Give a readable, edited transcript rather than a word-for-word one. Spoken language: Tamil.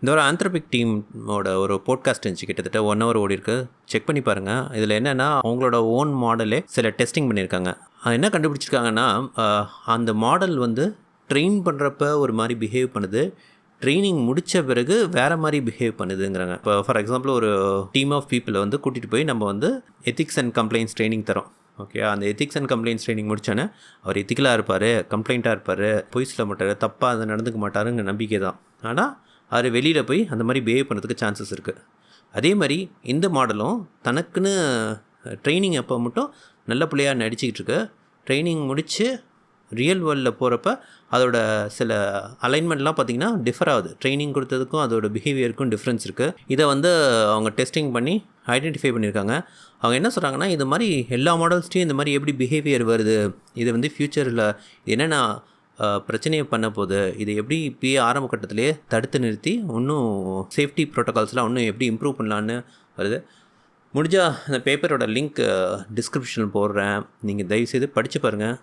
இந்த ஒரு ஆந்த்ரோபிக் டீமோட ஒரு போட்காஸ்ட் இருந்துச்சு, கிட்டத்தட்ட 1 ஹவர் ஓடிருக்கு. செக் பண்ணி பாருங்கள். இதில் என்னென்னா அவங்களோட ஓன் மாடலே சில டெஸ்டிங் பண்ணியிருக்காங்க. என்ன கண்டுபிடிச்சிருக்காங்கன்னா, அந்த மாடல் வந்து ட்ரெயின் பண்ணுறப்ப ஒரு மாதிரி பிஹேவ் பண்ணுது, ட்ரைனிங் முடித்த பிறகு வேறு மாதிரி பிஹேவ் பண்ணுதுங்கிறாங்க. இப்போ ஃபார் எக்ஸாம்பிள் ஒரு டீம் ஆஃப் பீப்புளை வந்து கூட்டிகிட்டு போய் நம்ம வந்து எத்திக்ஸ் அண்ட் கம்ப்ளைண்ட்ஸ் ட்ரைனிங் தரோம். ஓகே, அந்த எத்திக்ஸ் அண்ட் கம்ப்ளைண்ட்ஸ் ட்ரைனிங் முடித்தோன்னே அவர் எத்திக்கலாக இருப்பார், கம்ப்ளைண்ட்டாக இருப்பார், பொய் சொல்ல மாட்டார், தப்பாக அதை நடந்துக்க மாட்டாருங்க நம்பிக்கை தான். ஆனால் அவர் வெளியில் போய் அந்த மாதிரி பிஹேவ் பண்ணுறதுக்கு சான்சஸ் இருக்குது. அதே மாதிரி இந்த மாடலும் தனக்குன்னு ட்ரைனிங் அப்போ மட்டும் நல்ல பிள்ளையாக நடிச்சிக்கிட்டு இருக்கு. ட்ரைனிங் முடித்து ரியல் வேர்ல்டில் போகிறப்ப அதோட சில அலைன்மெண்ட்லாம் பார்த்திங்கன்னா டிஃபர் ஆகுது. ட்ரைனிங் கொடுத்ததுக்கும் அதோட பிஹேவியருக்கும் டிஃப்ரென்ஸ் இருக்குது. இதை வந்து அவங்க டெஸ்டிங் பண்ணி ஐடென்டிஃபை பண்ணியிருக்காங்க. அவங்க என்ன சொல்கிறாங்கன்னா, இது மாதிரி எல்லா மாடல்ஸ்டையும் இந்த மாதிரி எப்படி பிஹேவியர் வருது, இது வந்து ஃப்யூச்சரில் என்னென்ன பிரச்சனையை பண்ண போகுது, இது எப்படி இப்போயே ஆரம்ப கட்டத்திலே தடுத்து நிறுத்தி இன்னும் சேஃப்டி ப்ரோட்டோகால்ஸ்லாம் இன்னும் எப்படி இம்ப்ரூவ் பண்ணலான்னு வருது. முடிஞ்சால் அந்த பேப்பரோட லிங்க் டிஸ்கிரிப்ஷனில் போடுறேன், நீங்கள் தயவுசெய்து படித்து பாருங்கள்.